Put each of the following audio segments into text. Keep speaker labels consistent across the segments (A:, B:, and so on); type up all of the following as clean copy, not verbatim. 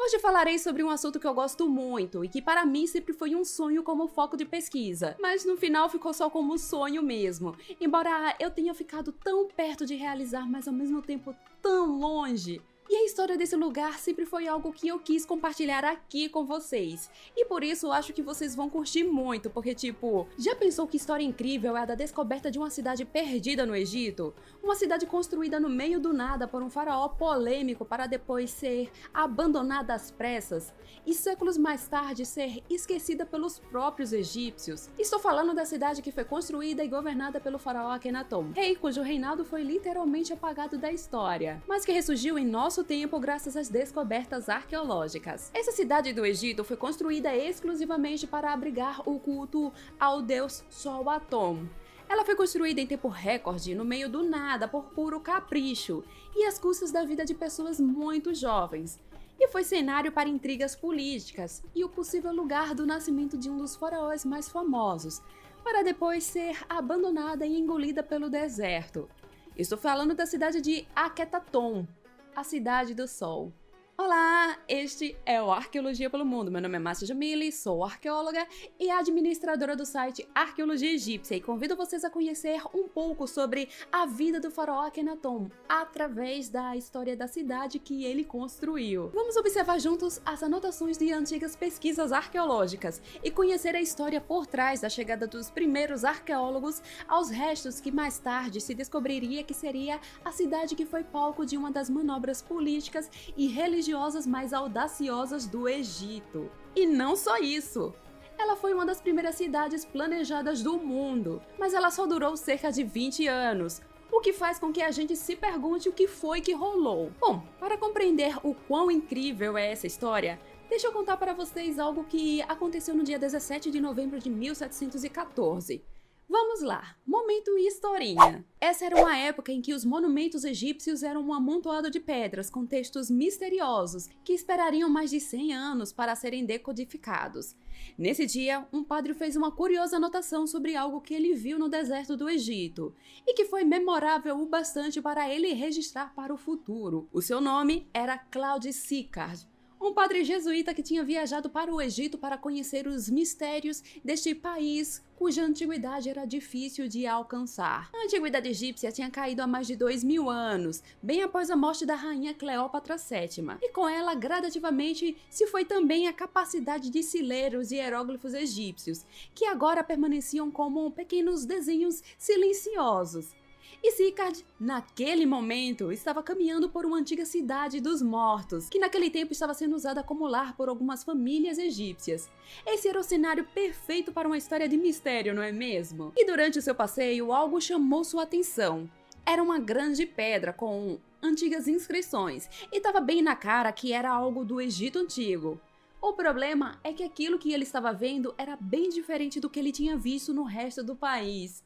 A: Hoje falarei sobre um assunto que eu gosto muito e que para mim sempre foi um sonho como foco de pesquisa, mas no final ficou só como sonho mesmo, embora eu tenha ficado tão perto de realizar, mas ao mesmo tempo tão longe. E a história desse lugar sempre foi algo que eu quis compartilhar aqui com vocês. E por isso eu acho que vocês vão curtir muito, porque tipo, já pensou que história incrível é a da descoberta de uma cidade perdida no Egito? Uma cidade construída no meio do nada por um faraó polêmico para depois ser abandonada às pressas e séculos mais tarde ser esquecida pelos próprios egípcios. Estou falando da cidade que foi construída e governada pelo faraó Akenaton, rei cujo reinado foi literalmente apagado da história, mas que ressurgiu em nosso tempo graças às descobertas arqueológicas. Essa cidade do Egito foi construída exclusivamente para abrigar o culto ao deus Sol Atom. Ela foi construída em tempo recorde, no meio do nada, por puro capricho, e às custas da vida de pessoas muito jovens. E foi cenário para intrigas políticas e o possível lugar do nascimento de um dos faraós mais famosos, para depois ser abandonada e engolida pelo deserto. Estou falando da cidade de Akhetaton, a Cidade do Sol. Olá, este é o Arqueologia pelo Mundo. Meu nome é Márcia Jamili, sou arqueóloga e administradora do site Arqueologia Egípcia e convido vocês a conhecer um pouco sobre a vida do faraó Akenaton através da história da cidade que ele construiu. Vamos observar juntos as anotações de antigas pesquisas arqueológicas e conhecer a história por trás da chegada dos primeiros arqueólogos aos restos que mais tarde se descobriria que seria a cidade que foi palco de uma das manobras políticas e religiosas mais audaciosas do Egito. E não só isso! Ela foi uma das primeiras cidades planejadas do mundo, mas ela só durou cerca de 20 anos, o que faz com que a gente se pergunte o que foi que rolou. Bom, para compreender o quão incrível é essa história, deixa eu contar para vocês algo que aconteceu no dia 17 de novembro de 1714. Vamos lá, momento historinha. Essa era uma época em que os monumentos egípcios eram um amontoado de pedras com textos misteriosos que esperariam mais de 100 anos para serem decodificados. Nesse dia, um padre fez uma curiosa anotação sobre algo que ele viu no deserto do Egito e que foi memorável o bastante para ele registrar para o futuro. O seu nome era Claude Sicard, um padre jesuíta que tinha viajado para o Egito para conhecer os mistérios deste país cuja antiguidade era difícil de alcançar. A antiguidade egípcia tinha caído há mais de 2000 anos, bem após a morte da rainha Cleópatra VII, e com ela gradativamente se foi também a capacidade de se ler os hieróglifos egípcios, que agora permaneciam como pequenos desenhos silenciosos. E Sicard, naquele momento, estava caminhando por uma antiga cidade dos mortos, que naquele tempo estava sendo usada como lar por algumas famílias egípcias. Esse era o cenário perfeito para uma história de mistério, não é mesmo? E durante o seu passeio, algo chamou sua atenção. Era uma grande pedra com antigas inscrições, e estava bem na cara que era algo do Egito Antigo. O problema é que aquilo que ele estava vendo era bem diferente do que ele tinha visto no resto do país.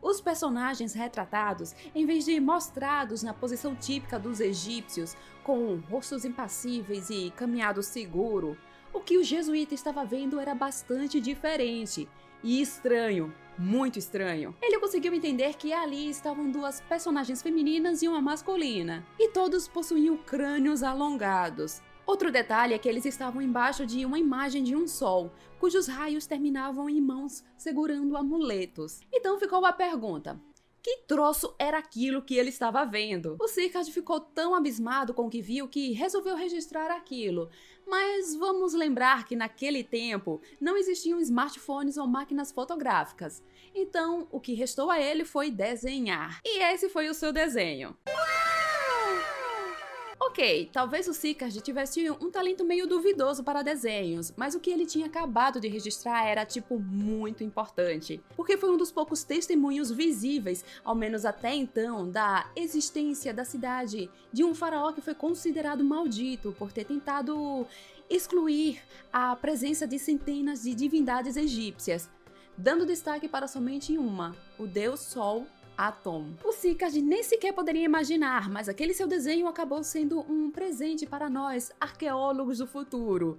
A: Os personagens retratados, em vez de mostrados na posição típica dos egípcios, com rostos impassíveis e caminhado seguro, o que o jesuíta estava vendo era bastante diferente e estranho, muito estranho. Ele conseguiu entender que ali estavam duas personagens femininas e uma masculina, e todos possuíam crânios alongados. Outro detalhe é que eles estavam embaixo de uma imagem de um sol, cujos raios terminavam em mãos segurando amuletos. Então ficou a pergunta: que troço era aquilo que ele estava vendo? O Sicard ficou tão abismado com o que viu que resolveu registrar aquilo. Mas vamos lembrar que naquele tempo não existiam smartphones ou máquinas fotográficas. Então o que restou a ele foi desenhar. E esse foi o seu desenho. Ok, talvez o Sicard tivesse um talento meio duvidoso para desenhos, mas o que ele tinha acabado de registrar era, tipo, muito importante, porque foi um dos poucos testemunhos visíveis, ao menos até então, da existência da cidade de um faraó que foi considerado maldito por ter tentado excluir a presença de centenas de divindades egípcias, dando destaque para somente uma, o deus Sol Atom. O Sicard nem sequer poderia imaginar, mas aquele seu desenho acabou sendo um presente para nós, arqueólogos do futuro.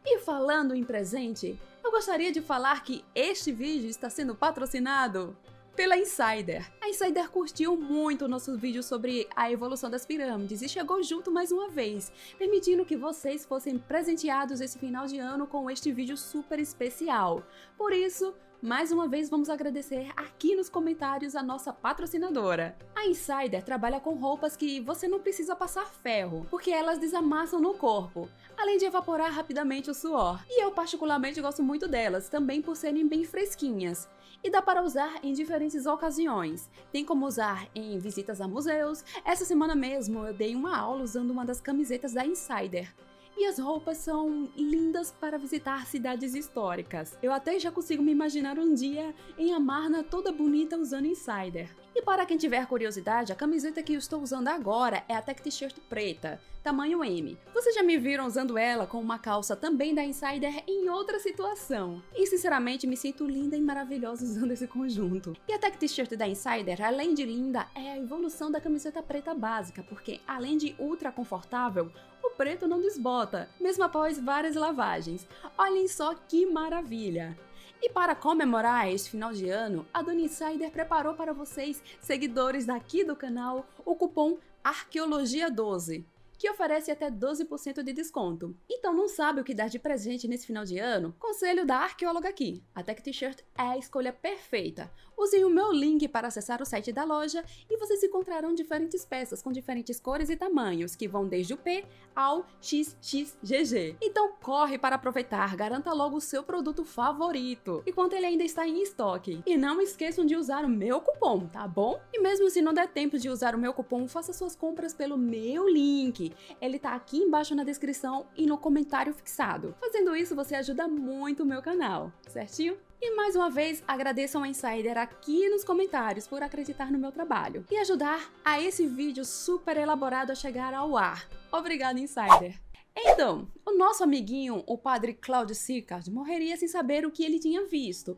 A: E falando em presente, eu gostaria de falar que este vídeo está sendo patrocinado pela Insider. A Insider curtiu muito o nosso vídeo sobre a evolução das pirâmides e chegou junto mais uma vez, permitindo que vocês fossem presenteados esse final de ano com este vídeo super especial. Por isso, mais uma vez vamos agradecer aqui nos comentários a nossa patrocinadora. A Insider trabalha com roupas que você não precisa passar ferro, porque elas desamassam no corpo, além de evaporar rapidamente o suor. E eu particularmente gosto muito delas, também por serem bem fresquinhas. E dá para usar em diferentes ocasiões. Tem como usar em visitas a museus. Essa semana mesmo eu dei uma aula usando uma das camisetas da Insider. E as roupas são lindas para visitar cidades históricas. Eu até já consigo me imaginar um dia em Amarna toda bonita usando Insider. E para quem tiver curiosidade, a camiseta que eu estou usando agora é a Tech T-shirt preta, tamanho M. Vocês já me viram usando ela com uma calça também da Insider em outra situação. E sinceramente me sinto linda e maravilhosa usando esse conjunto. E a Tech T-shirt da Insider, além de linda, é a evolução da camiseta preta básica, porque além de ultra confortável, o preto não desbota, mesmo após várias lavagens. Olhem só que maravilha! E para comemorar este final de ano, a Dona Insider preparou para vocês, seguidores daqui do canal, o cupom Arqueologia12, que oferece até 12% de desconto. Então não sabe o que dar de presente nesse final de ano? Conselho da arqueóloga aqui. A Tech T-shirt é a escolha perfeita. Usem o meu link para acessar o site da loja e vocês encontrarão diferentes peças com diferentes cores e tamanhos, que vão desde o P ao XXGG. Então corre para aproveitar, garanta logo o seu produto favorito, enquanto ele ainda está em estoque. E não esqueçam de usar o meu cupom, tá bom? E mesmo se não der tempo de usar o meu cupom, faça suas compras pelo meu link. Ele tá aqui embaixo na descrição e no comentário fixado. Fazendo isso, você ajuda muito o meu canal, certinho? E mais uma vez, agradeçam a Insider aqui nos comentários por acreditar no meu trabalho e ajudar a esse vídeo super elaborado a chegar ao ar. Obrigada, Insider! Então, o nosso amiguinho, o padre Claudio Sicard, morreria sem saber o que ele tinha visto.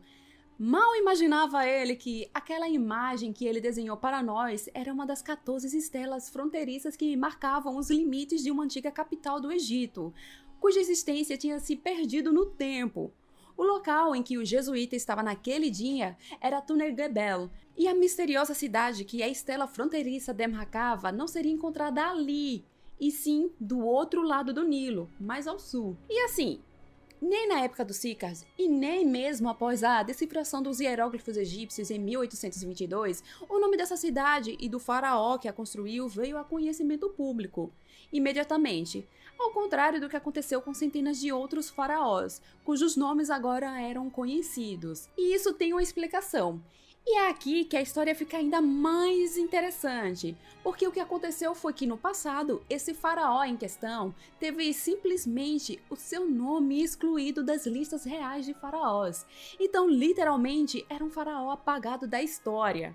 A: Mal imaginava ele que aquela imagem que ele desenhou para nós era uma das 14 estelas fronteiriças que marcavam os limites de uma antiga capital do Egito, cuja existência tinha se perdido no tempo. O local em que o jesuíta estava naquele dia era Túnel Gebel, e a misteriosa cidade que a estela fronteiriça demarcava não seria encontrada ali, e sim do outro lado do Nilo, mais ao sul. E assim, nem na época dos Sicard, e nem mesmo após a decifração dos hieróglifos egípcios em 1822, o nome dessa cidade e do faraó que a construiu veio a conhecimento público imediatamente, ao contrário do que aconteceu com centenas de outros faraós, cujos nomes agora eram conhecidos. E isso tem uma explicação. E é aqui que a história fica ainda mais interessante, porque o que aconteceu foi que no passado, esse faraó em questão teve simplesmente o seu nome excluído das listas reais de faraós. Então, literalmente, era um faraó apagado da história.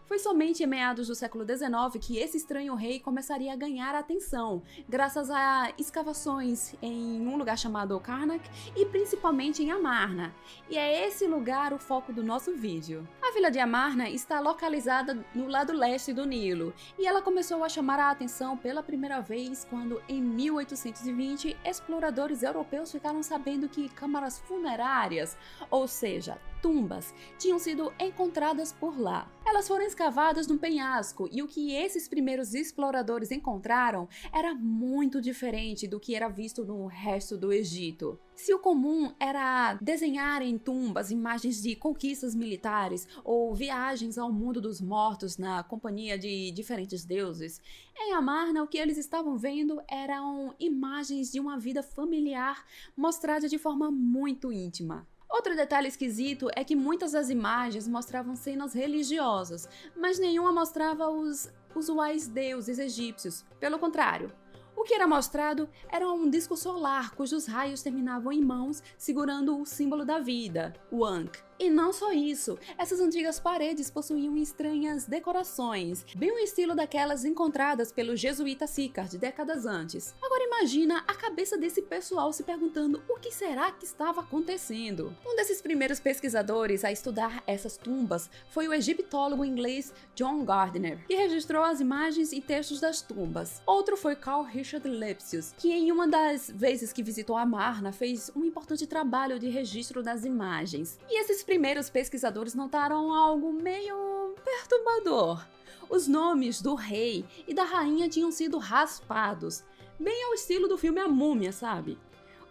A: Foi somente em meados do século XIX que esse estranho rei começaria a ganhar atenção, graças a escavações em um lugar chamado Karnak e principalmente em Amarna. E é esse lugar o foco do nosso vídeo. A vila de Amarna está localizada no lado leste do Nilo, e ela começou a chamar a atenção pela primeira vez quando, em 1820, exploradores europeus ficaram sabendo que câmaras funerárias, ou seja, tumbas, tinham sido encontradas por lá. Elas foram escavadas num penhasco e o que esses primeiros exploradores encontraram era muito diferente do que era visto no resto do Egito. Se o comum era desenhar em tumbas imagens de conquistas militares ou viagens ao mundo dos mortos na companhia de diferentes deuses, em Amarna o que eles estavam vendo eram imagens de uma vida familiar mostrada de forma muito íntima. Outro detalhe esquisito é que muitas das imagens mostravam cenas religiosas, mas nenhuma mostrava os usuais deuses egípcios. Pelo contrário, o que era mostrado era um disco solar cujos raios terminavam em mãos segurando o símbolo da vida, o Ankh. E não só isso, essas antigas paredes possuíam estranhas decorações, bem o estilo daquelas encontradas pelo jesuíta Sicard décadas antes. Agora imagina a cabeça desse pessoal se perguntando o que será que estava acontecendo. Um desses primeiros pesquisadores a estudar essas tumbas foi o egiptólogo inglês John Gardner, que registrou as imagens e textos das tumbas. Outro foi Carl Richard Lepsius, que em uma das vezes que visitou Amarna fez um importante trabalho de registro das imagens. E esses primeiros pesquisadores notaram algo meio perturbador. Os nomes do rei e da rainha tinham sido raspados, bem ao estilo do filme A Múmia, sabe?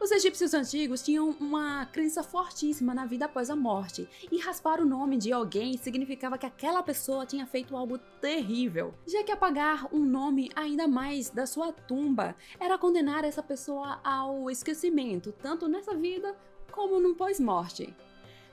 A: Os egípcios antigos tinham uma crença fortíssima na vida após a morte, e raspar o nome de alguém significava que aquela pessoa tinha feito algo terrível, já que apagar um nome ainda mais da sua tumba era condenar essa pessoa ao esquecimento, tanto nessa vida como no pós-morte.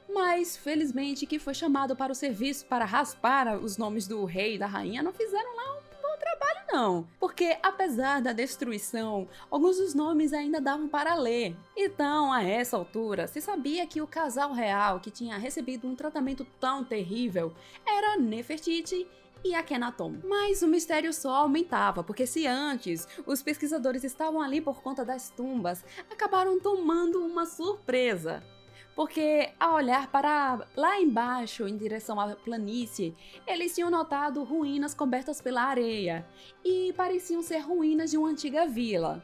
A: Mas, felizmente, que foi chamado para o serviço para raspar os nomes do rei e da rainha não fizeram lá um bom trabalho não, porque apesar da destruição, alguns dos nomes ainda davam para ler. Então, a essa altura, se sabia que o casal real que tinha recebido um tratamento tão terrível era Nefertiti e Akhenaton. Mas o mistério só aumentava, porque se antes os pesquisadores estavam ali por conta das tumbas, acabaram tomando uma surpresa. Porque, ao olhar para lá embaixo, em direção à planície, eles tinham notado ruínas cobertas pela areia, e pareciam ser ruínas de uma antiga vila.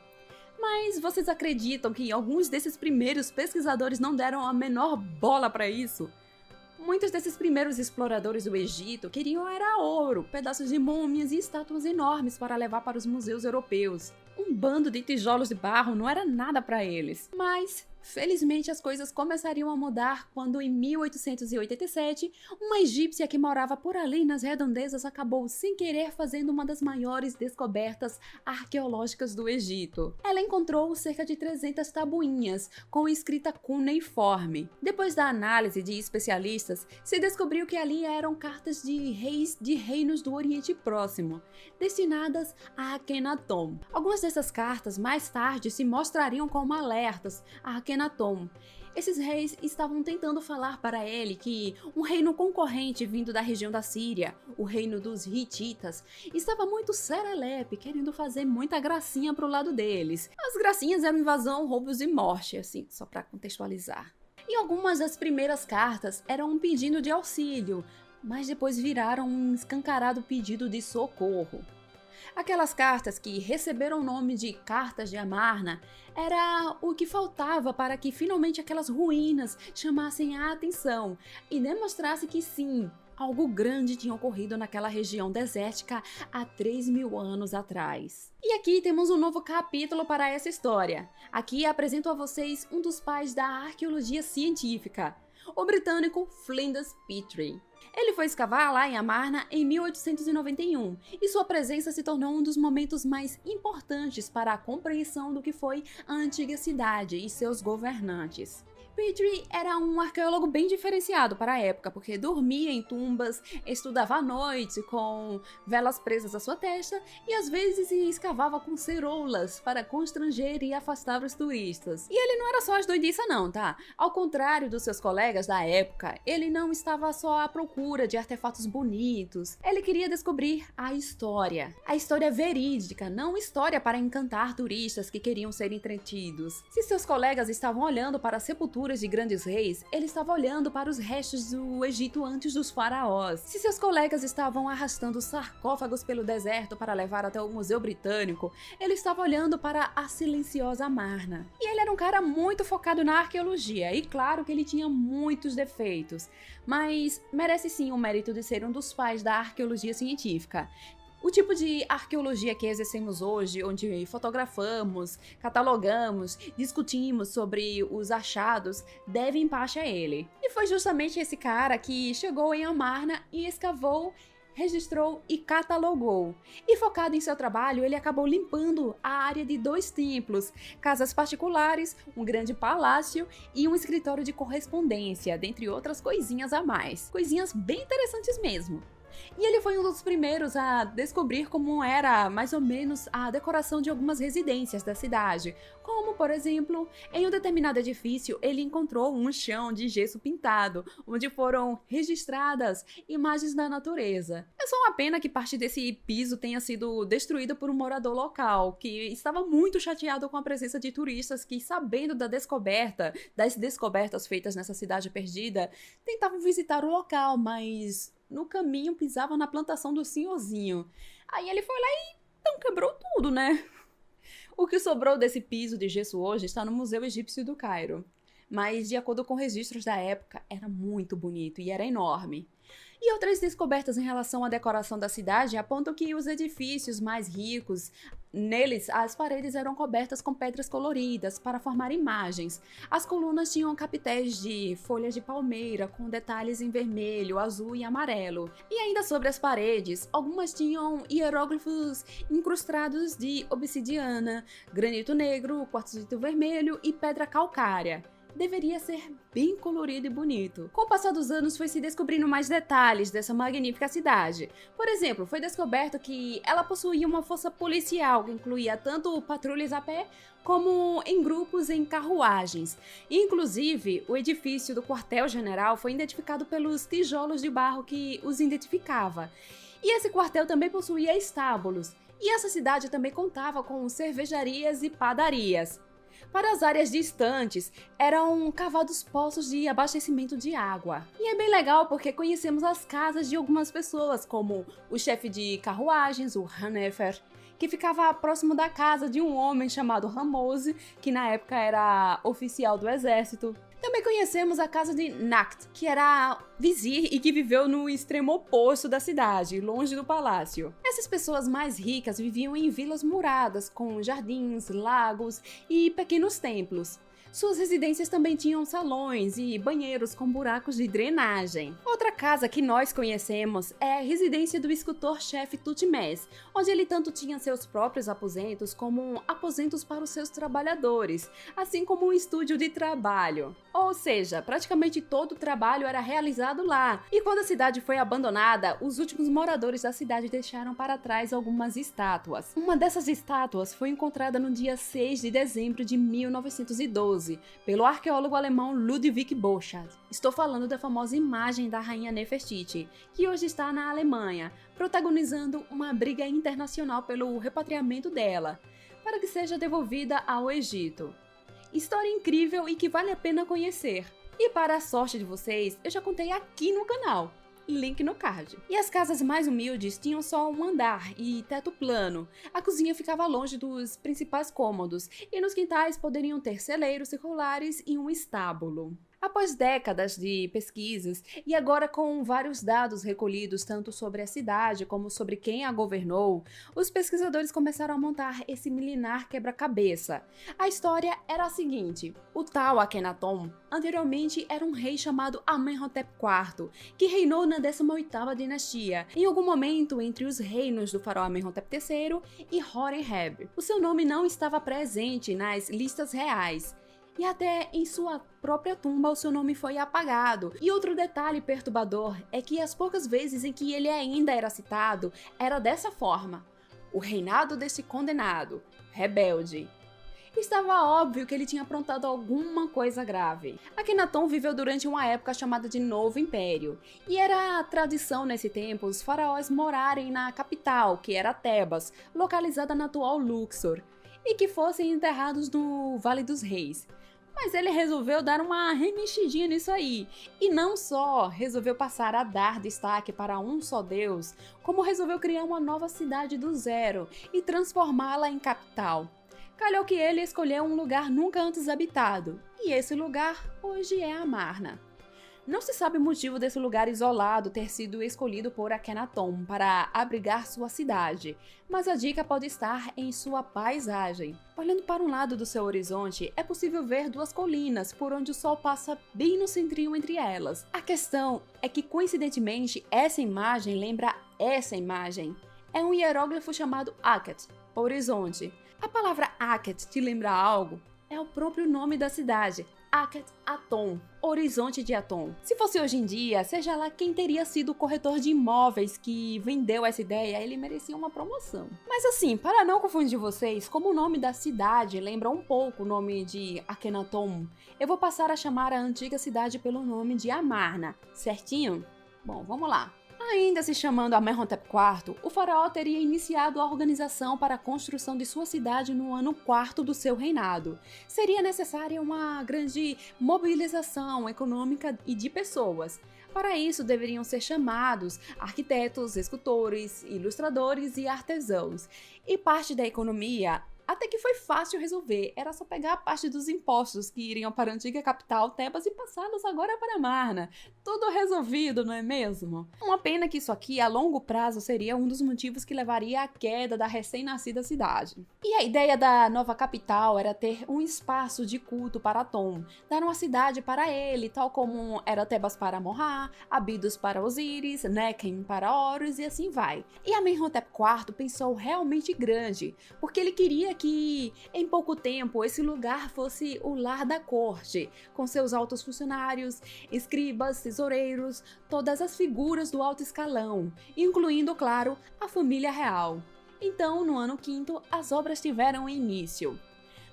A: Mas vocês acreditam que alguns desses primeiros pesquisadores não deram a menor bola para isso? Muitos desses primeiros exploradores do Egito queriam era ouro, pedaços de múmias e estátuas enormes para levar para os museus europeus. Um bando de tijolos de barro não era nada para eles. Mas, felizmente, as coisas começariam a mudar quando, em 1887, uma egípcia que morava por ali nas redondezas acabou sem querer fazendo uma das maiores descobertas arqueológicas do Egito. Ela encontrou cerca de 300 tabuinhas com escrita cuneiforme. Depois da análise de especialistas, se descobriu que ali eram cartas de reis de reinos do Oriente Próximo, destinadas a Akhenaton. Algumas dessas cartas mais tarde se mostrariam como alertas a Akhenaton. Esses reis estavam tentando falar para ele que um reino concorrente vindo da região da Síria, o reino dos Hititas, estava muito serelepe, querendo fazer muita gracinha pro lado deles. As gracinhas eram invasão, roubos e morte, assim, só para contextualizar. E algumas das primeiras cartas eram um pedido de auxílio, mas depois viraram um escancarado pedido de socorro. Aquelas cartas que receberam o nome de Cartas de Amarna era o que faltava para que finalmente aquelas ruínas chamassem a atenção e demonstrasse que sim, algo grande tinha ocorrido naquela região desértica há 3.000 anos atrás. E aqui temos um novo capítulo para essa história. Aqui apresento a vocês um dos pais da arqueologia científica, o britânico Flinders Petrie. Ele foi escavar lá em Amarna em 1891 e sua presença se tornou um dos momentos mais importantes para a compreensão do que foi a antiga cidade e seus governantes. Petrie era um arqueólogo bem diferenciado para a época, porque dormia em tumbas, estudava à noite com velas presas à sua testa e às vezes escavava com ceroulas para constranger e afastar os turistas. E ele não era só as doidiças não, tá? Ao contrário dos seus colegas da época, ele não estava só à procura de artefatos bonitos. Ele queria descobrir a história verídica, não história para encantar turistas que queriam ser entretidos. Se seus colegas estavam olhando para a sepultura de grandes reis, ele estava olhando para os restos do Egito antes dos faraós. Se seus colegas estavam arrastando sarcófagos pelo deserto para levar até o Museu Britânico, ele estava olhando para a silenciosa Amarna. E ele era um cara muito focado na arqueologia, e claro que ele tinha muitos defeitos, mas merece sim o mérito de ser um dos pais da arqueologia científica. O tipo de arqueologia que exercemos hoje, onde fotografamos, catalogamos, discutimos sobre os achados, deve em parte a ele. E foi justamente esse cara que chegou em Amarna e escavou, registrou e catalogou. E focado em seu trabalho, ele acabou limpando a área de 2 templos, casas particulares, um grande palácio e um escritório de correspondência, dentre outras coisinhas a mais. Coisinhas bem interessantes mesmo. E ele foi um dos primeiros a descobrir como era, mais ou menos, a decoração de algumas residências da cidade. Como, por exemplo, em um determinado edifício, ele encontrou um chão de gesso pintado, onde foram registradas imagens da natureza. É só uma pena que parte desse piso tenha sido destruído por um morador local, que estava muito chateado com a presença de turistas que, sabendo das descobertas feitas nessa cidade perdida, tentavam visitar o local, mas no caminho pisavam na plantação do senhorzinho. Aí ele foi lá e então quebrou tudo, né? O que sobrou desse piso de gesso hoje está no Museu Egípcio do Cairo. mas de acordo com registros da época, era muito bonito e era enorme. E outras descobertas em relação à decoração da cidade apontam que os edifícios mais ricos, neles as paredes eram cobertas com pedras coloridas para formar imagens. As colunas tinham capitéis de folhas de palmeira com detalhes em vermelho, azul e amarelo. E ainda sobre as paredes, algumas tinham hieróglifos incrustados de obsidiana, granito negro, quartzito vermelho e pedra calcária. Deveria ser bem colorido e bonito. Com o passar dos anos, foi se descobrindo mais detalhes dessa magnífica cidade. Por exemplo, foi descoberto que ela possuía uma força policial que incluía tanto patrulhas a pé como em grupos em carruagens. Inclusive, o edifício do quartel-general foi identificado pelos tijolos de barro que os identificava. E esse quartel também possuía estábulos. E essa cidade também contava com cervejarias e padarias. Para as áreas distantes, eram cavados poços de abastecimento de água. E é bem legal porque conhecemos as casas de algumas pessoas, como o chefe de carruagens, o Hannefer, que ficava próximo da casa de um homem chamado Ramose, que na época era oficial do exército. Também conhecemos a casa de Nacht, que era vizir e que viveu no extremo oposto da cidade, longe do palácio. Essas pessoas mais ricas viviam em vilas muradas, com jardins, lagos e pequenos templos. Suas residências também tinham salões e banheiros com buracos de drenagem. Outra casa que nós conhecemos é a residência do escultor-chefe Tutmés, onde ele tanto tinha seus próprios aposentos como aposentos para os seus trabalhadores, assim como um estúdio de trabalho. Ou seja, praticamente todo o trabalho era realizado lá. E quando a cidade foi abandonada, os últimos moradores da cidade deixaram para trás algumas estátuas. Uma dessas estátuas foi encontrada no dia 6 de dezembro de 1912. Pelo arqueólogo alemão Ludwig Borchardt. Estou falando da famosa imagem da rainha Nefertiti, que hoje está na Alemanha, protagonizando uma briga internacional pelo repatriamento dela, para que seja devolvida ao Egito. História incrível e que vale a pena conhecer. E para a sorte de vocês, eu já contei aqui no canal. Link no card. E as casas mais humildes tinham só um andar e teto plano. A cozinha ficava longe dos principais cômodos e nos quintais poderiam ter celeiros circulares e um estábulo. Após décadas de pesquisas, e agora com vários dados recolhidos tanto sobre a cidade como sobre quem a governou, os pesquisadores começaram a montar esse milenar quebra-cabeça. A história era a seguinte: o tal Akhenaton anteriormente era um rei chamado Amenhotep IV, que reinou na 18ª dinastia, em algum momento entre os reinos do faraó Amenhotep III e Horemheb. O seu nome não estava presente nas listas reais. E até em sua própria tumba o seu nome foi apagado. E outro detalhe perturbador é que as poucas vezes em que ele ainda era citado, era dessa forma: o reinado desse condenado, rebelde. Estava óbvio que ele tinha aprontado alguma coisa grave. Akhenaton viveu durante uma época chamada de Novo Império, e era tradição nesse tempo os faraós morarem na capital, que era Tebas, localizada na atual Luxor, e que fossem enterrados no Vale dos Reis. Mas ele resolveu dar uma remexidinha nisso aí, e não só resolveu passar a dar destaque para um só deus, como resolveu criar uma nova cidade do zero e transformá-la em capital. Calhou que ele escolheu um lugar nunca antes habitado, e esse lugar hoje é Amarna. Não se sabe o motivo desse lugar isolado ter sido escolhido por Akhenaton para abrigar sua cidade, mas a dica pode estar em sua paisagem. Olhando para um lado do seu horizonte, é possível ver duas colinas por onde o sol passa bem no centrinho entre elas. A questão é que, coincidentemente, essa imagem lembra essa imagem. É um hieróglifo chamado Akhet, horizonte. A palavra Akhet te lembra algo? É o próprio nome da cidade, Akhet-Aton, horizonte de Aton. Se fosse hoje em dia, seja lá quem teria sido o corretor de imóveis que vendeu essa ideia, ele merecia uma promoção. Mas assim, para não confundir vocês, como o nome da cidade lembra um pouco o nome de Akhenaton, eu vou passar a chamar a antiga cidade pelo nome de Amarna, certinho? Bom, vamos lá. Ainda se chamando Amenhotep IV, o faraó teria iniciado a organização para a construção de sua cidade no ano 4º do seu reinado. Seria necessária uma grande mobilização econômica e de pessoas. Para isso, deveriam ser chamados arquitetos, escultores, ilustradores e artesãos. E parte da economia até que foi fácil resolver, era só pegar a parte dos impostos que iriam para a antiga capital Tebas e passá-los agora para Amarna. Tudo resolvido, não é mesmo? Uma pena que isso aqui, a longo prazo, seria um dos motivos que levaria à queda da recém-nascida cidade. E a ideia da nova capital era ter um espaço de culto para Atum, dar uma cidade para ele, tal como era Tebas para Amon-Ra, Abidos para Osíris, Nequem para Horus e assim vai. E Amenhotep IV pensou realmente grande, porque ele queria que, em pouco tempo, esse lugar fosse o lar da corte, com seus altos funcionários, escribas, tesoureiros, todas as figuras do alto escalão, incluindo, claro, a família real. Então, no ano quinto, as obras tiveram início.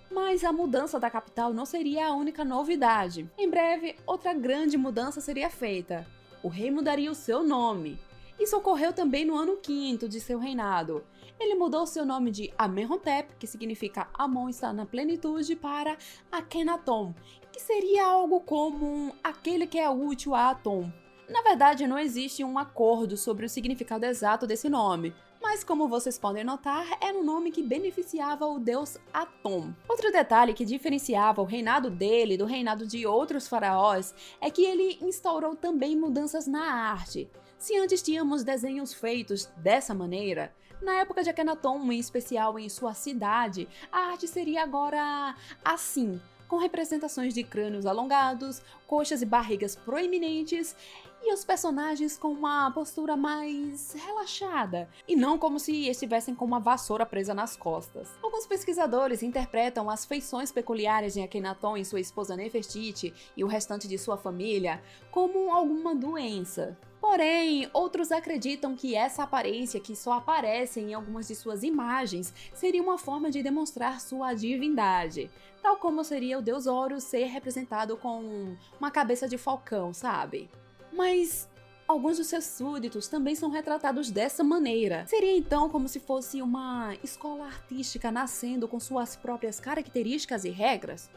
A: Mas a mudança da capital não seria a única novidade. Em breve, outra grande mudança seria feita. O rei mudaria o seu nome. Isso ocorreu também no ano quinto de seu reinado. Ele mudou seu nome de Amenhotep, que significa Amon está na plenitude, para Akhenaton, que seria algo como aquele que é útil a Atum. Na verdade, não existe um acordo sobre o significado exato desse nome, mas como vocês podem notar, era um nome que beneficiava o deus Atum. Outro detalhe que diferenciava o reinado dele do reinado de outros faraós é que ele instaurou também mudanças na arte. Se antes tínhamos desenhos feitos dessa maneira, na época de Akhenaton, em especial em sua cidade, a arte seria agora assim, com representações de crânios alongados, coxas e barrigas proeminentes, e os personagens com uma postura mais relaxada, e não como se estivessem com uma vassoura presa nas costas. Alguns pesquisadores interpretam as feições peculiares de Akhenaton e sua esposa Nefertiti e o restante de sua família como alguma doença. Porém, outros acreditam que essa aparência, que só aparece em algumas de suas imagens, seria uma forma de demonstrar sua divindade, tal como seria o deus Horus ser representado com uma cabeça de falcão, sabe? Mas alguns dos seus súditos também são retratados dessa maneira. Seria então como se fosse uma escola artística nascendo com suas próprias características e regras?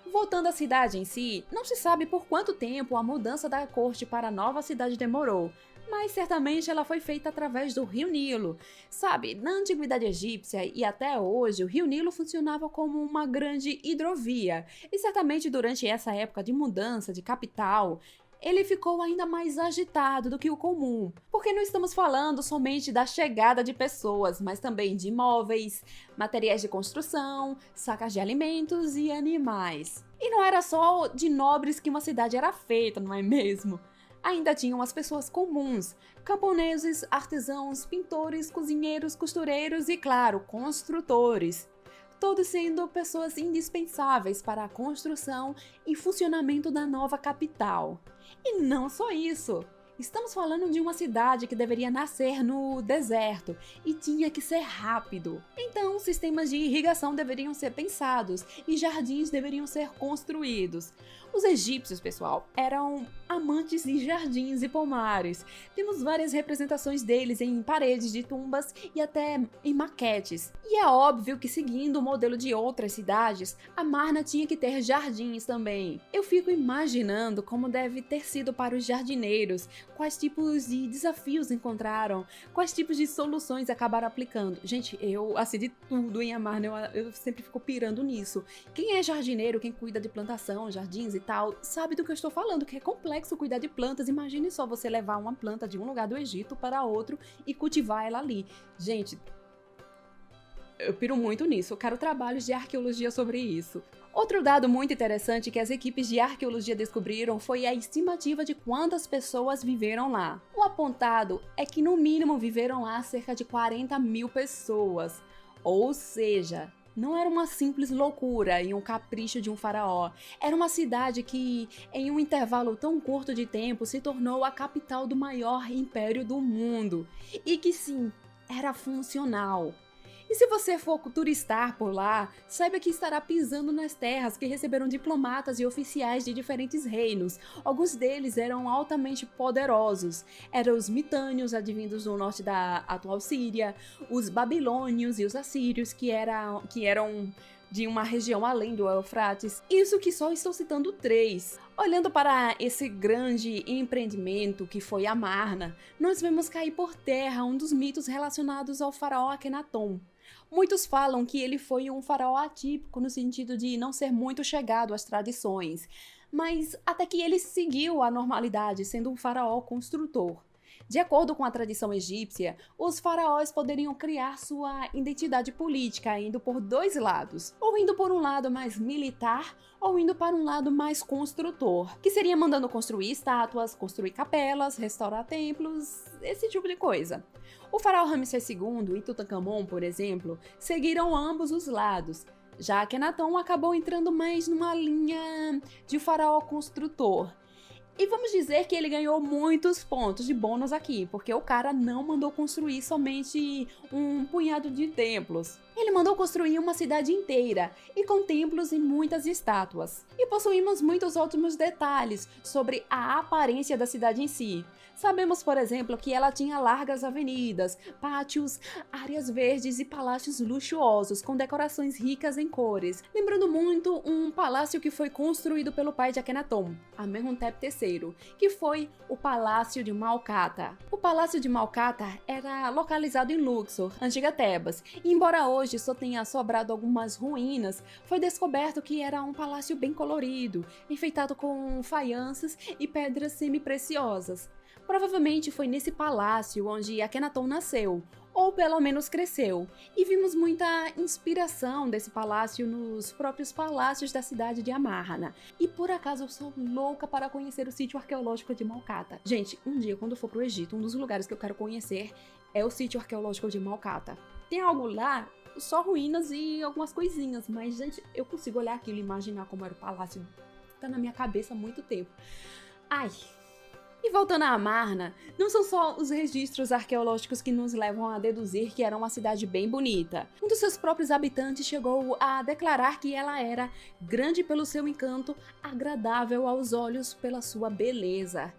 A: Voltando à cidade em si, não se sabe por quanto tempo a mudança da corte para a nova cidade demorou, mas certamente ela foi feita através do Rio Nilo. Sabe, na antiguidade egípcia e até hoje, o Rio Nilo funcionava como uma grande hidrovia, e certamente durante essa época de mudança de capital, ele ficou ainda mais agitado do que o comum, porque não estamos falando somente da chegada de pessoas, mas também de móveis, materiais de construção, sacas de alimentos e animais. E não era só de nobres que uma cidade era feita, não é mesmo? Ainda tinham as pessoas comuns, camponeses, artesãos, pintores, cozinheiros, costureiros e, claro, construtores. Todos sendo pessoas indispensáveis para a construção e funcionamento da nova capital. E não só isso, estamos falando de uma cidade que deveria nascer no deserto e tinha que ser rápido. Então, sistemas de irrigação deveriam ser pensados e jardins deveriam ser construídos. Os egípcios, pessoal, eram amantes de jardins e pomares. Temos várias representações deles em paredes de tumbas e até em maquetes. E é óbvio que, seguindo o modelo de outras cidades, Amarna tinha que ter jardins também. Eu fico imaginando como deve ter sido para os jardineiros, quais tipos de desafios encontraram, quais tipos de soluções acabaram aplicando. Gente, eu assim de tudo em Amarna, eu sempre fico pirando nisso. Quem é jardineiro, quem cuida de plantação, jardins e tal, sabe do que eu estou falando, que é complexo cuidar de plantas. Imagine só você levar uma planta de um lugar do Egito para outro e cultivar ela ali. Gente, eu piro muito nisso, eu quero trabalhos de arqueologia sobre isso. Outro dado muito interessante que as equipes de arqueologia descobriram foi a estimativa de quantas pessoas viveram lá. O apontado é que no mínimo viveram lá cerca de 40 mil pessoas, ou seja, não era uma simples loucura e um capricho de um faraó. Era uma cidade que, em um intervalo tão curto de tempo, se tornou a capital do maior império do mundo. E que sim, era funcional. E se você for turistar por lá, saiba que estará pisando nas terras que receberam diplomatas e oficiais de diferentes reinos. Alguns deles eram altamente poderosos. Eram os mitânios, advindos do norte da atual Síria, os babilônios e os assírios, que eram de uma região além do Eufrates. Isso que só estou citando 3. Olhando para esse grande empreendimento que foi Amarna, nós vemos cair por terra um dos mitos relacionados ao faraó Akhenaton. Muitos falam que ele foi um faraó atípico no sentido de não ser muito chegado às tradições, mas até que ele seguiu a normalidade, sendo um faraó construtor. De acordo com a tradição egípcia, os faraós poderiam criar sua identidade política indo por dois lados, ou indo por um lado mais militar, ou indo para um lado mais construtor, que seria mandando construir estátuas, construir capelas, restaurar templos, esse tipo de coisa. O faraó Ramsés II e Tutankhamon, por exemplo, seguiram ambos os lados. Já Akenaton acabou entrando mais numa linha de faraó construtor. E vamos dizer que ele ganhou muitos pontos de bônus aqui, porque o cara não mandou construir somente um punhado de templos. Ele mandou construir uma cidade inteira, e com templos e muitas estátuas. E possuímos muitos ótimos detalhes sobre a aparência da cidade em si. Sabemos, por exemplo, que ela tinha largas avenidas, pátios, áreas verdes e palácios luxuosos, com decorações ricas em cores, lembrando muito um palácio que foi construído pelo pai de Akenaton, Amenhotep III, que foi o Palácio de Malkata. O Palácio de Malkata era localizado em Luxor, antiga Tebas, e embora hoje só tenha sobrado algumas ruínas, foi descoberto que era um palácio bem colorido, enfeitado com faianças e pedras semi-preciosas. Provavelmente foi nesse palácio onde Akenaton nasceu, ou pelo menos cresceu, e vimos muita inspiração desse palácio nos próprios palácios da cidade de Amarna. E por acaso eu sou louca para conhecer o sítio arqueológico de Malkata. Gente, um dia quando eu for pro Egito, um dos lugares que eu quero conhecer é o sítio arqueológico de Malkata. Tem algo lá, só ruínas e algumas coisinhas, mas gente, eu consigo olhar aquilo e imaginar como era o palácio. Tá na minha cabeça há muito tempo. Ai... E voltando a Amarna, não são só os registros arqueológicos que nos levam a deduzir que era uma cidade bem bonita. Um dos seus próprios habitantes chegou a declarar que ela era grande pelo seu encanto, agradável aos olhos pela sua beleza.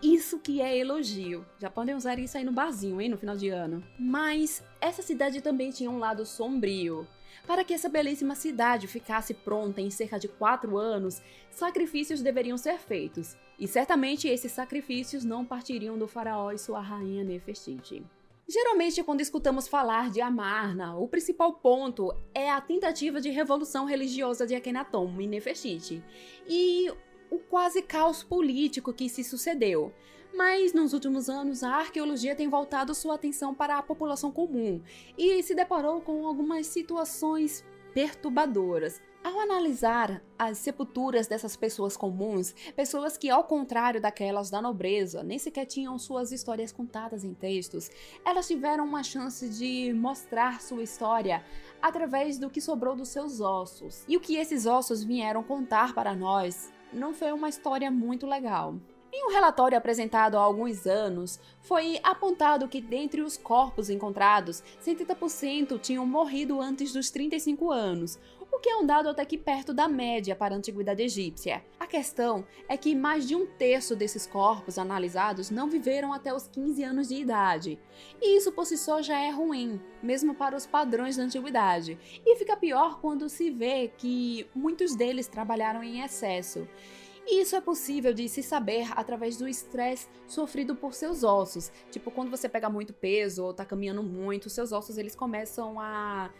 A: Isso que é elogio. Já podem usar isso aí no barzinho, hein, no final de ano. Mas essa cidade também tinha um lado sombrio. Para que essa belíssima cidade ficasse pronta em cerca de 4 anos, sacrifícios deveriam ser feitos. E certamente esses sacrifícios não partiriam do faraó e sua rainha Nefertiti. Geralmente, quando escutamos falar de Amarna, o principal ponto é a tentativa de revolução religiosa de Akenaton e Nefertiti, e o quase caos político que se sucedeu. Mas nos últimos anos, a arqueologia tem voltado sua atenção para a população comum e se deparou com algumas situações perturbadoras. Ao analisar as sepulturas dessas pessoas comuns, pessoas que, ao contrário daquelas da nobreza, nem sequer tinham suas histórias contadas em textos, elas tiveram uma chance de mostrar sua história através do que sobrou dos seus ossos. E o que esses ossos vieram contar para nós não foi uma história muito legal. Em um relatório apresentado há alguns anos, foi apontado que dentre os corpos encontrados, 70% tinham morrido antes dos 35 anos, o que é um dado até que perto da média para a antiguidade egípcia. A questão é que mais de um terço desses corpos analisados não viveram até os 15 anos de idade, e isso por si só já é ruim, mesmo para os padrões da antiguidade, e fica pior quando se vê que muitos deles trabalharam em excesso. E isso é possível de se saber através do estresse sofrido por seus ossos. Tipo, quando você pega muito peso ou tá caminhando muito, seus ossos eles começam a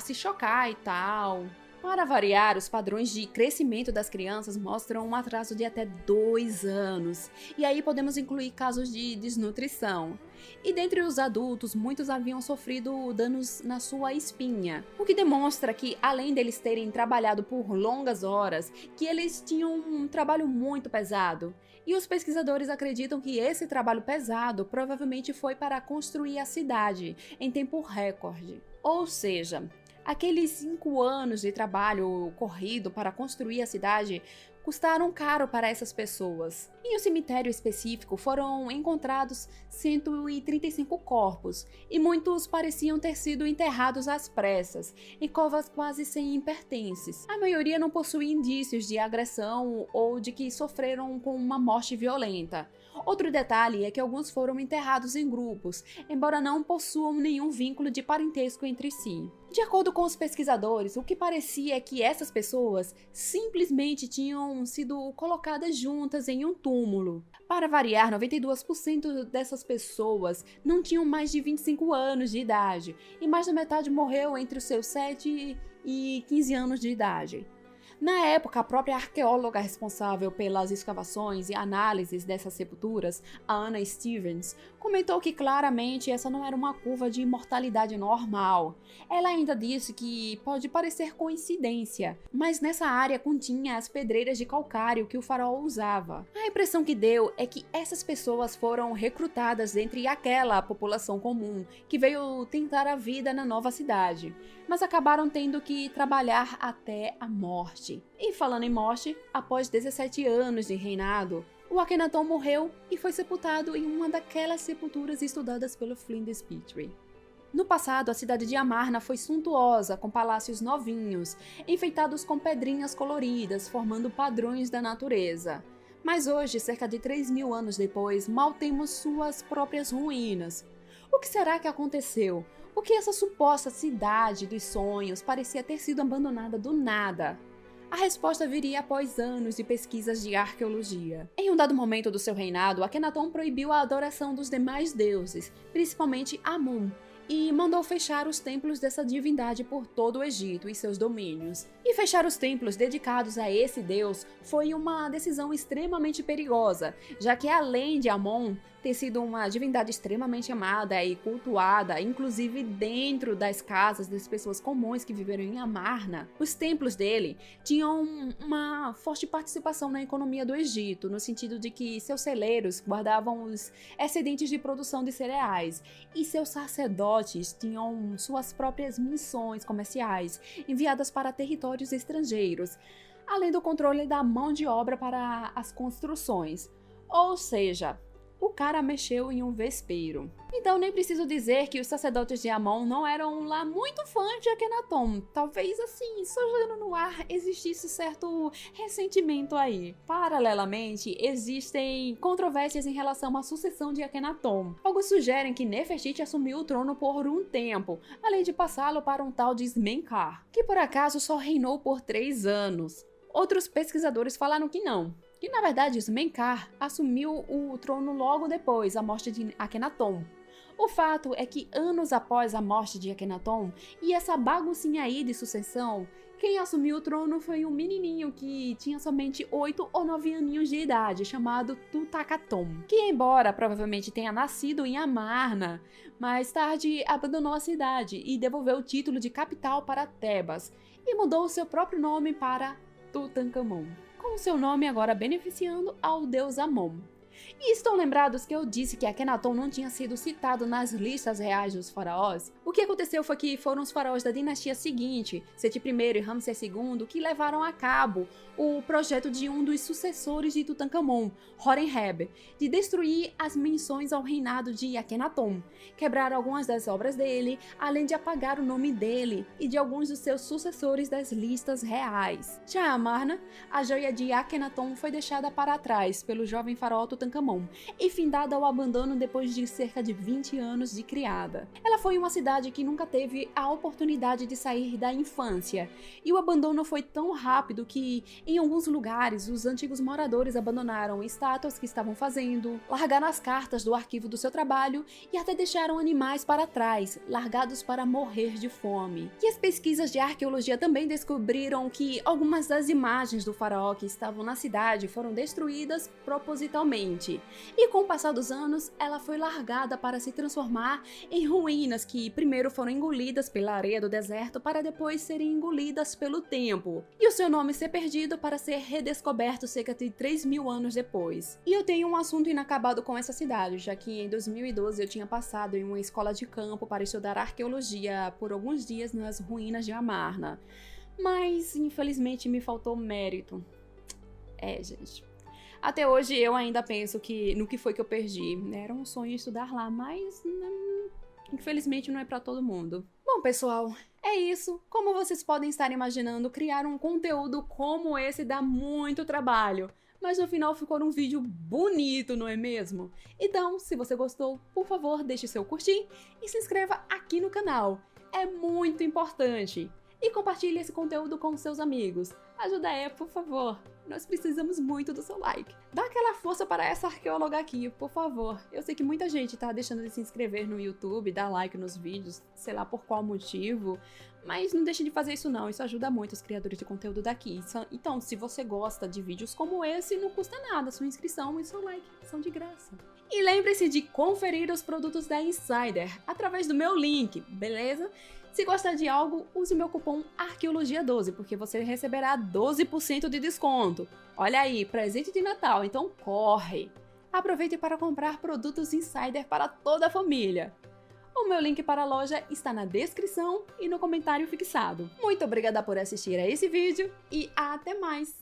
A: se chocar e tal. Para variar, os padrões de crescimento das crianças mostram um atraso de até 2 anos. E aí podemos incluir casos de desnutrição. E dentre os adultos, muitos haviam sofrido danos na sua espinha, o que demonstra que, além deles terem trabalhado por longas horas, que eles tinham um trabalho muito pesado. E os pesquisadores acreditam que esse trabalho pesado provavelmente foi para construir a cidade em tempo recorde. Ou seja, aqueles 5 anos de trabalho corrido para construir a cidade custaram caro para essas pessoas. Em um cemitério específico foram encontrados 135 corpos, e muitos pareciam ter sido enterrados às pressas, em covas quase sem pertences. A maioria não possuía indícios de agressão ou de que sofreram com uma morte violenta. Outro detalhe é que alguns foram enterrados em grupos, embora não possuam nenhum vínculo de parentesco entre si. De acordo com os pesquisadores, o que parecia é que essas pessoas simplesmente tinham sido colocadas juntas em um túmulo. Para variar, 92% dessas pessoas não tinham mais de 25 anos de idade, e mais da metade morreu entre os seus 7 e 15 anos de idade. Na época, a própria arqueóloga responsável pelas escavações e análises dessas sepulturas, a Anna Stevens, comentou que claramente essa não era uma curva de mortalidade normal. Ela ainda disse que pode parecer coincidência, mas nessa área continha as pedreiras de calcário que o faraó usava. A impressão que deu é que essas pessoas foram recrutadas dentre aquela população comum que veio tentar a vida na nova cidade, mas acabaram tendo que trabalhar até a morte. E falando em morte, após 17 anos de reinado, o Akhenaton morreu e foi sepultado em uma daquelas sepulturas estudadas pelo Flinders Petrie. No passado, a cidade de Amarna foi suntuosa, com palácios novinhos, enfeitados com pedrinhas coloridas, formando padrões da natureza. Mas hoje, cerca de 3.000 anos depois, mal temos suas próprias ruínas. O que será que aconteceu? Por que essa suposta cidade dos sonhos parecia ter sido abandonada do nada? A resposta viria após anos de pesquisas de arqueologia. Em um dado momento do seu reinado, Akhenaton proibiu a adoração dos demais deuses, principalmente Amon, e mandou fechar os templos dessa divindade por todo o Egito e seus domínios. E fechar os templos dedicados a esse deus foi uma decisão extremamente perigosa, já que além de Amon ter sido uma divindade extremamente amada e cultuada, inclusive dentro das casas das pessoas comuns que viveram em Amarna, os templos dele tinham uma forte participação na economia do Egito, no sentido de que seus celeiros guardavam os excedentes de produção de cereais, e seus sacerdotes tinham suas próprias missões comerciais, enviadas para territórios estrangeiros, além do controle da mão de obra para as construções. Ou seja, o cara mexeu em um vespeiro. Então nem preciso dizer que os sacerdotes de Amon não eram lá muito fãs de Akhenaton. Talvez assim, só jogando no ar, existisse certo ressentimento aí. Paralelamente, existem controvérsias em relação à sucessão de Akhenaton. Alguns sugerem que Nefertiti assumiu o trono por um tempo, além de passá-lo para um tal de Smenkhar, que por acaso só reinou por 3 anos. Outros pesquisadores falaram que não, que na verdade Smenkhar assumiu o trono logo depois da morte de Akhenaton. O fato é que anos após a morte de Akhenaton e essa baguncinha aí de sucessão, quem assumiu o trono foi um menininho que tinha somente 8 ou 9 aninhos de idade, chamado Tutankhaton, que embora provavelmente tenha nascido em Amarna, mais tarde abandonou a cidade e devolveu o título de capital para Tebas e mudou o seu próprio nome para Tutankhamon, com seu nome agora beneficiando ao deus Amon. E estão lembrados que eu disse que Akhenaton não tinha sido citado nas listas reais dos faraós? O que aconteceu foi que foram os faraós da dinastia seguinte, Seti I e Ramsés II, que levaram a cabo o projeto de um dos sucessores de Tutankhamon, Horemheb, de destruir as menções ao reinado de Akhenaton, quebrar algumas das obras dele, além de apagar o nome dele e de alguns dos seus sucessores das listas reais. Já a Amarna, a joia de Akhenaton foi deixada para trás pelo jovem faraó Tutankhamon e findada ao abandono depois de cerca de 20 anos de criada. Ela foi uma cidade que nunca teve a oportunidade de sair da infância, e o abandono foi tão rápido que, em alguns lugares, os antigos moradores abandonaram estátuas que estavam fazendo, largaram as cartas do arquivo do seu trabalho e até deixaram animais para trás, largados para morrer de fome. E as pesquisas de arqueologia também descobriram que algumas das imagens do faraó que estavam na cidade foram destruídas propositalmente. E com o passar dos anos, ela foi largada para se transformar em ruínas que primeiro foram engolidas pela areia do deserto para depois serem engolidas pelo tempo, e o seu nome ser perdido para ser redescoberto cerca de 3.000 anos depois. E eu tenho um assunto inacabado com essa cidade, já que em 2012 eu tinha passado em uma escola de campo para estudar arqueologia por alguns dias nas ruínas de Amarna, mas infelizmente me faltou mérito. Gente. Até hoje eu ainda penso que no que foi que eu perdi. Era um sonho estudar lá, mas infelizmente não é pra todo mundo. Bom, pessoal, é isso. Como vocês podem estar imaginando, criar um conteúdo como esse dá muito trabalho. mas no final ficou um vídeo bonito, não é mesmo? Então, se você gostou, por favor, deixe seu curtir e se inscreva aqui no canal. É muito importante. E compartilhe esse conteúdo com seus amigos. Ajuda aí, por favor. Nós precisamos muito do seu like. Dá aquela força para essa arqueóloga aqui, por favor. Eu sei que muita gente tá deixando de se inscrever no YouTube, dar like nos vídeos, sei lá por qual motivo. Mas não deixe de fazer isso não, isso ajuda muito os criadores de conteúdo daqui. Então, se você gosta de vídeos como esse, não custa nada, sua inscrição e seu like são de graça. E lembre-se de conferir os produtos da Insider através do meu link, beleza? Se gostar de algo, use o meu cupom ARQUEOLOGIA12, porque você receberá 12% de desconto. Olha aí, presente de Natal, então corre! Aproveite para comprar produtos Insider para toda a família. O meu link para a loja está na descrição e no comentário fixado. Muito obrigada por assistir a esse vídeo e até mais!